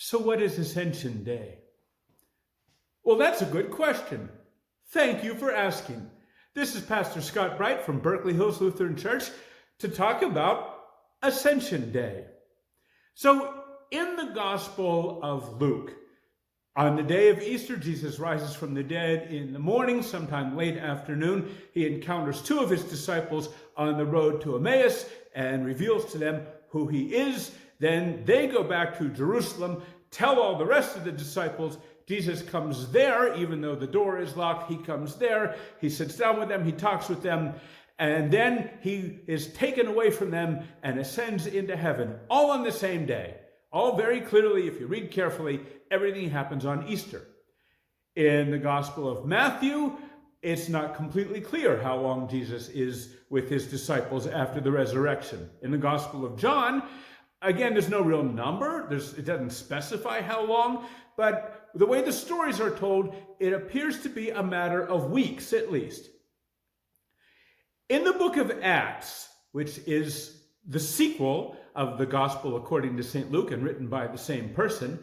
So what is Ascension Day? Well, that's a good question. Thank you for asking. This is Pastor Scott Bright from Berkeley Hills Lutheran Church to talk about Ascension Day. So in the Gospel of Luke, on the day of Easter, Jesus rises from the dead in the morning, sometime late afternoon. He encounters two of his disciples on the road to Emmaus and reveals to them who he is. Then they go back to Jerusalem, tell all the rest of the disciples. Jesus comes there, even though the door is locked, he comes there. He sits down with them, he talks with them, and then he is taken away from them and ascends into heaven, all on the same day. All very clearly, if you read carefully, everything happens on Easter. In the Gospel of Matthew, it's not completely clear how long Jesus is with his disciples after the resurrection. In the Gospel of John, again, there's no real number. It doesn't specify how long, but the way the stories are told, it appears to be a matter of weeks at least. In the book of Acts, which is the sequel of the Gospel according to St. Luke and written by the same person,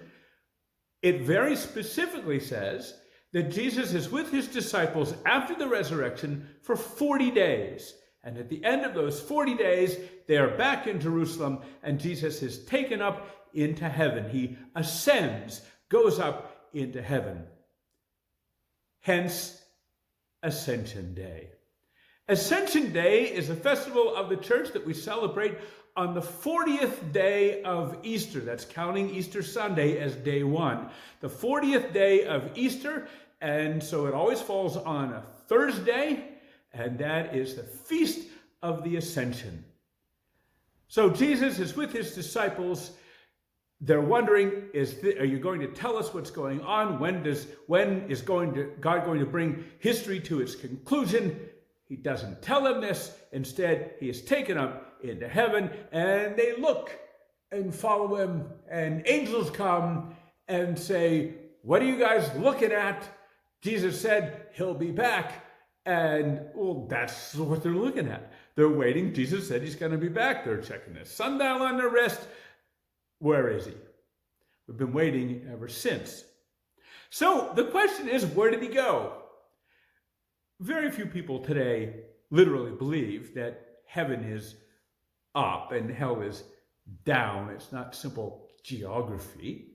it very specifically says that Jesus is with his disciples after the resurrection for 40 days. And at the end of those 40 days, they are back in Jerusalem, and Jesus is taken up into heaven. He ascends, goes up into heaven. Hence, Ascension Day. Ascension Day is a festival of the church that we celebrate on the 40th day of Easter. That's counting Easter Sunday as day one. The 40th day of Easter, and so it always falls on a Thursday, and that is the Feast of the Ascension. So Jesus is with his disciples. They're wondering, are you going to tell us what's going on? When is God going to bring history to its conclusion? He doesn't tell them this. Instead, he is taken up into heaven, and they look and follow him, and angels come and say, "What are you guys looking at?" Jesus said he'll be back. And, well, that's what they're looking at. They're waiting. Jesus said he's going to be back. They're checking the sundial on their wrist. Where is he? We've been waiting ever since. So the question is, where did he go? Very few people today literally believe that heaven is up and hell is down. It's not simple geography.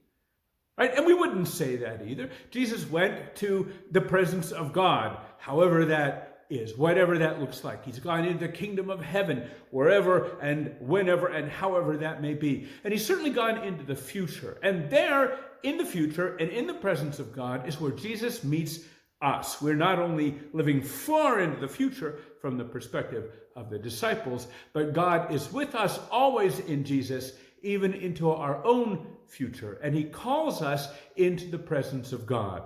Right? And we wouldn't say that either. Jesus went to the presence of God, however that is, whatever that looks like. He's gone into the kingdom of heaven, wherever and whenever and however that may be. And he's certainly gone into the future. And there, in the future and in the presence of God, is where Jesus meets us. We're not only living far into the future from the perspective of the disciples, but God is with us always in Jesus, even into our own future, and he calls us into the presence of God.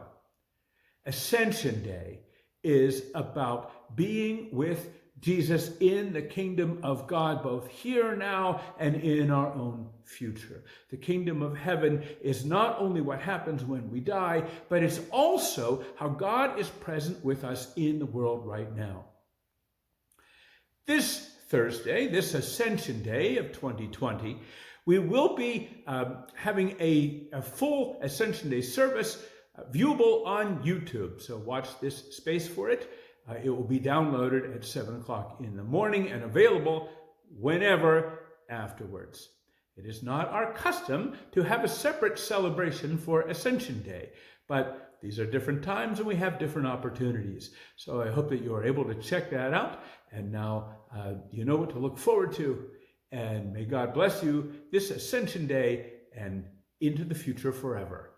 Ascension Day is about being with Jesus in the kingdom of God, both here now and in our own future. The kingdom of heaven is not only what happens when we die, but it's also how God is present with us in the world right now. This Thursday, this Ascension Day of 2020, we will be having a full Ascension Day service viewable on YouTube. So watch this space for it. It will be downloaded at 7 o'clock in the morning and available whenever afterwards. It is not our custom to have a separate celebration for Ascension Day, but these are different times and we have different opportunities. So I hope that you are able to check that out. And now you know what to look forward to. And may God bless you this Ascension Day and into the future forever.